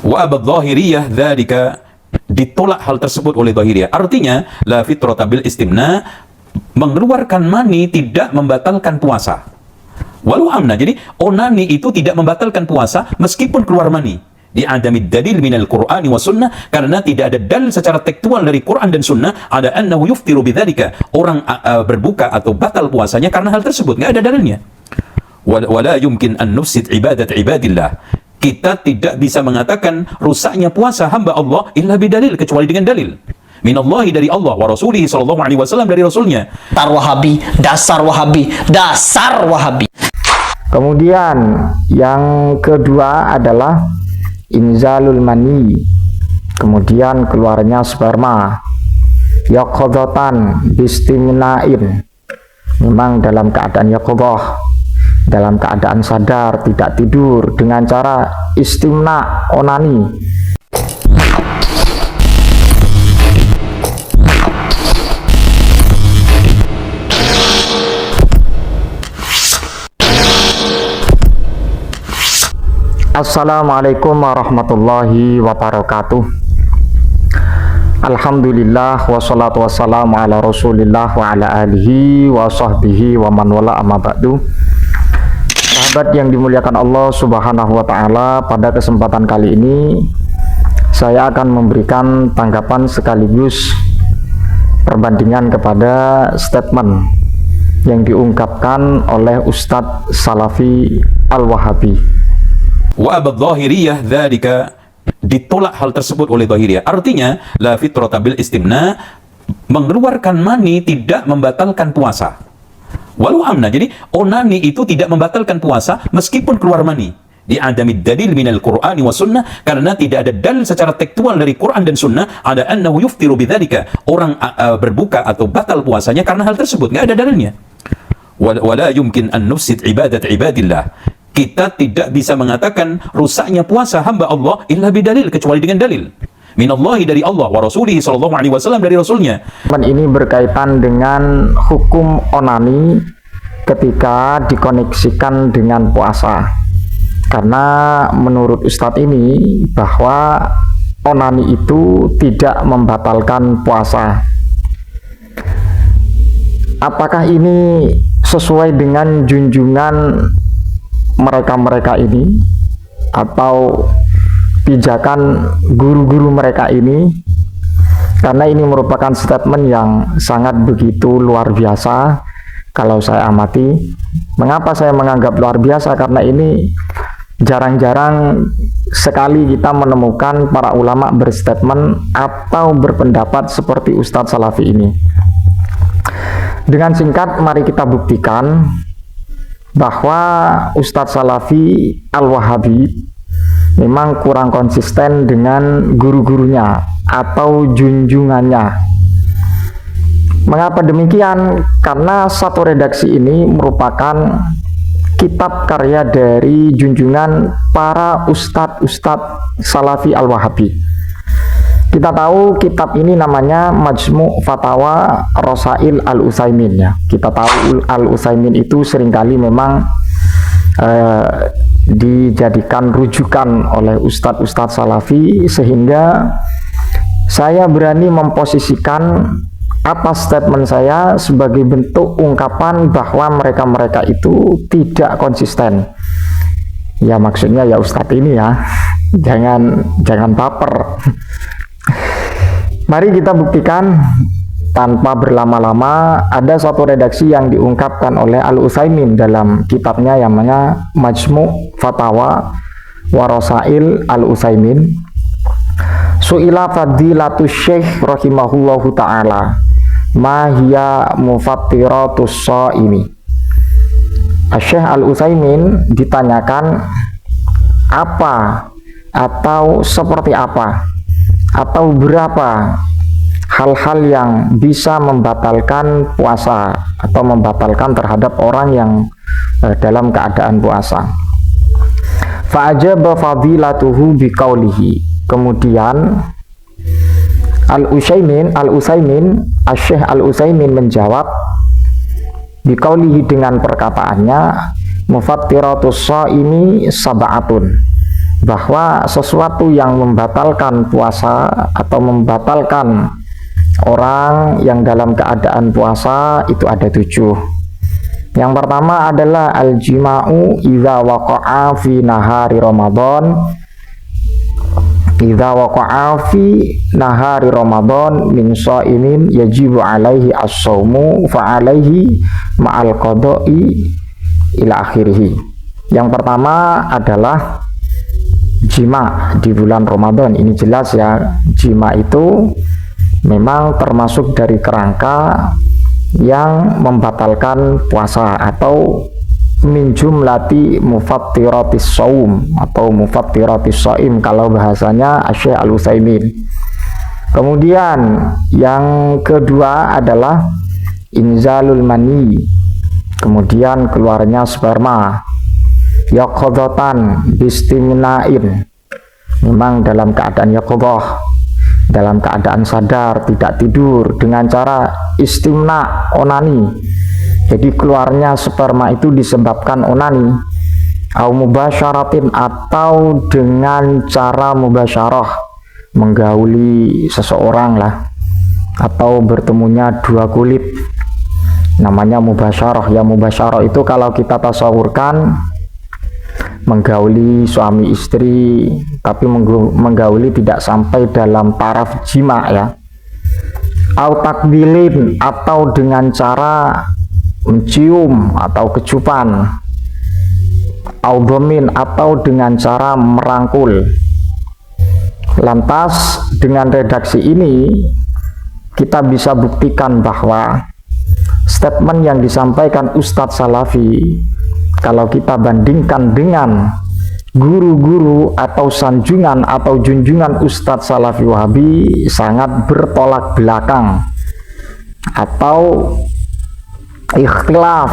Wa abadh-dhahiriyah dzalika, ditolak hal tersebut oleh Dhahiriyah. Artinya la fitrata bil istimna, mengeluarkan mani tidak membatalkan puasa. Walau amna, jadi onani itu tidak membatalkan puasa meskipun keluar mani. Di adamid dalil minal Qur'ani wa sunnah, karena tidak ada dalil secara tekstual dari Quran dan sunnah ada annahu yuftiru bidzalika, orang berbuka atau batal puasanya karena hal tersebut, nggak ada dalilnya. Wala yumkin an nufsid ibadat ibadillah, kita tidak bisa mengatakan rusaknya puasa hamba Allah illa bidalil, kecuali dengan dalil minallahi, dari Allah, wa rasulihi sallallahu alaihi wasallam, dari rasulnya. Dasar Wahabi. Kemudian yang kedua adalah inzalul mani, kemudian keluarnya sperma, yaqadhatan bistimna'in, memang dalam keadaan yaqadhah, dalam keadaan sadar, tidak tidur, dengan cara istimna, onani. Assalamualaikum warahmatullahi wabarakatuh. Alhamdulillah wassalatu wassalamu ala rasulillah wa ala alihi wa sahbihi wa man wala, amma ba'du. Sahabat yang dimuliakan Allah subhanahu wa ta'ala, pada kesempatan kali ini saya akan memberikan tanggapan sekaligus perbandingan kepada statement yang diungkapkan oleh Ustadz Salafi Al-Wahabi. Wa abadh-dhahiriyah dzalika, ditolak hal tersebut oleh Dhahiriyah. Artinya la fitrata bil istimna, mengeluarkan mani tidak membatalkan puasa. Walau amna, jadi onani itu tidak membatalkan puasa meskipun keluar mani. Di adamid dalil minal Qur'ani wa sunnah, karena tidak ada dalil secara tekstual dari Quran dan sunnah ada annahu yuftiru bidzalika, orang berbuka atau batal puasanya karena hal tersebut, nggak ada dalilnya. Wala yumkin an nufsid ibadat ibadillah, kita tidak bisa mengatakan rusaknya puasa hamba Allah illa bidalil, kecuali dengan dalil minallahi, dari Allah, wa rasulihi sallallahu alaihi wasallam, dari rasulnya. Ini berkaitan dengan hukum onani ketika dikoneksikan dengan puasa, karena menurut Ustadz ini bahwa onani itu tidak membatalkan puasa. Apakah ini sesuai dengan junjungan mereka-mereka ini atau pijakan guru-guru mereka ini? Karena ini merupakan statement yang sangat begitu luar biasa kalau saya amati. Mengapa saya menganggap luar biasa? Karena ini jarang-jarang sekali kita menemukan para ulama berstatement atau berpendapat seperti Ustadz Salafi ini. Dengan singkat, mari kita buktikan bahwa Ustadz Salafi Al-Wahabi memang kurang konsisten dengan guru-gurunya atau junjungannya. Mengapa demikian? Karena satu redaksi ini merupakan kitab karya dari junjungan para ustadz-ustadz Salafi Al-Wahabi. Kita tahu kitab ini namanya Majmu' Fatawa Rosail Al-Utsaimin, ya. Kita tahu Al-Utsaimin itu seringkali memang dijadikan rujukan oleh ustadz-ustadz Salafi, sehingga saya berani memposisikan atas statement saya sebagai bentuk ungkapan bahwa mereka-mereka itu tidak konsisten. Ya, maksudnya ya ustadz ini, ya. Jangan baper. Mari kita buktikan tanpa berlama-lama. Ada satu redaksi yang diungkapkan oleh Al-Utsaimin dalam kitabnya yang namanya Majmu' Fatawa Warosail Al-Utsaimin. Su'ila fadilatus syekh rahimahullahu ta'ala ma hiya mufattiratus shaimi. Syekh Al-Utsaimin ditanyakan apa atau seperti apa atau berapa hal-hal yang bisa membatalkan puasa atau membatalkan terhadap orang yang dalam keadaan puasa. Fa'ajaba fadilatuhu biqaulihi. Kemudian Al-Utsaimin, Syekh Al-Utsaimin menjawab biqaulihi dengan perkataannya, mufattiratus shaimi sab'atun. bahwa sesuatu yang membatalkan puasa atau membatalkan orang yang dalam keadaan puasa itu ada 7. Yang pertama adalah al-jima'u idza waqa'a fi nahari Ramadan. Idza waqa'a fi nahari Ramadan min sha'imin yajibu alaihi as-shaumu fa alaihi ma'al qada'i ila akhirih. Yang pertama adalah jima di bulan Ramadan. Ini jelas ya, jima itu memang termasuk dari kerangka yang membatalkan puasa atau min jumlati mufattiratis shaum atau mufattiratis shaim kalau bahasanya Syekh Al-Utsaimin. Kemudian yang kedua adalah inzalul mani, kemudian keluarnya sperma, yaqadatan bistimna'in, memang dalam keadaan yaqadah, dalam keadaan sadar, tidak tidur, dengan cara istimna, onani. Jadi keluarnya sperma itu disebabkan onani, au mubasyaratin, atau dengan cara mubasyarah, menggauli seseorang lah, atau bertemunya dua kulit, namanya mubasyarah. Ya, mubasyarah itu kalau kita tasawurkan menggauli suami istri, tapi menggauli tidak sampai dalam taraf jima ya. Au takbilin, atau dengan cara mencium atau kecupan. Au domin, atau dengan cara merangkul. Lantas dengan redaksi ini kita bisa buktikan bahwa statement yang disampaikan Ustadz Salafi, kalau kita bandingkan dengan guru-guru atau sanjungan atau junjungan Ustadz Salafi Wahabi, sangat bertolak belakang atau ikhtilaf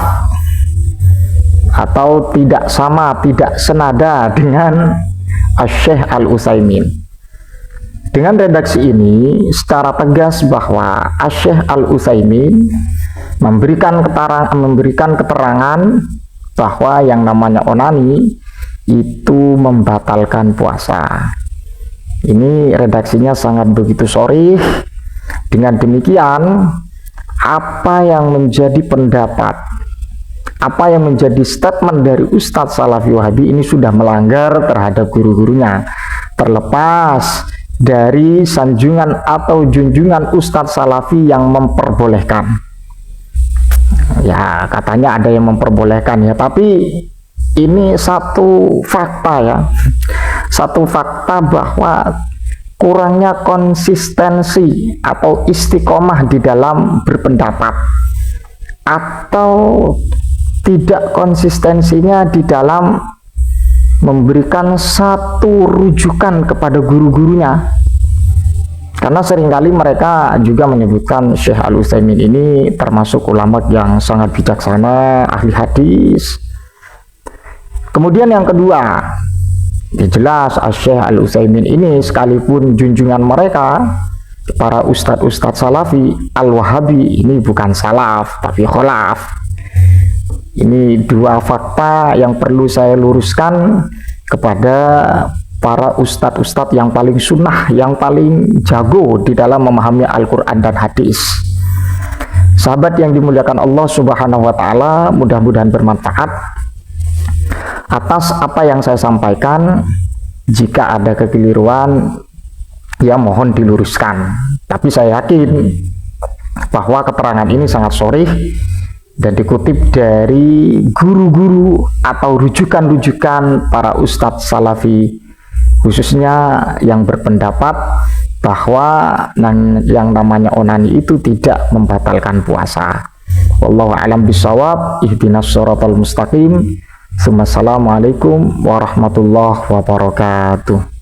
atau tidak sama, tidak senada dengan Syekh Al-Utsaimin. Dengan redaksi ini secara tegas bahwa Syekh Al-Utsaimin memberikan keterangan bahwa yang namanya onani itu membatalkan puasa. Ini redaksinya sangat begitu sharih. Dengan demikian, apa yang menjadi pendapat, apa yang menjadi statement dari Ustadz Salafi Wahabi ini sudah melanggar terhadap guru-gurunya, terlepas dari sanjungan atau junjungan Ustadz Salafi yang memperbolehkan. Ya, katanya ada yang memperbolehkan ya, tapi ini satu fakta ya, satu fakta bahwa kurangnya konsistensi atau istiqomah di dalam berpendapat, atau tidak konsistensinya di dalam memberikan satu rujukan kepada guru-gurunya. Karena seringkali mereka juga menyebutkan Syekh Al-Utsaimin ini termasuk ulama yang sangat bijaksana, ahli hadis. Kemudian yang kedua, jelas Syekh Al-Utsaimin ini sekalipun junjungan mereka, para ustadz-ustadz Salafi, Al-Wahabi ini bukan salaf tapi kholaf. Ini dua fakta yang perlu saya luruskan kepada para ustadz-ustadz yang paling sunnah, yang paling jago di dalam memahami Al-Quran dan hadis. Sahabat yang dimuliakan Allah Subhanahu wa Ta'ala, mudah-mudahan bermanfaat. Atas apa yang saya sampaikan, jika ada kekeliruan, ya mohon diluruskan. Tapi saya yakin bahwa keterangan ini sangat sharih dan dikutip dari guru-guru atau rujukan-rujukan para ustadz Salafi, khususnya yang berpendapat bahwa yang namanya onani itu tidak membatalkan puasa. Wallahu a'lam bishawab. Ihdinas shiratal mustaqim. Assalamualaikum warahmatullahi wabarakatuh.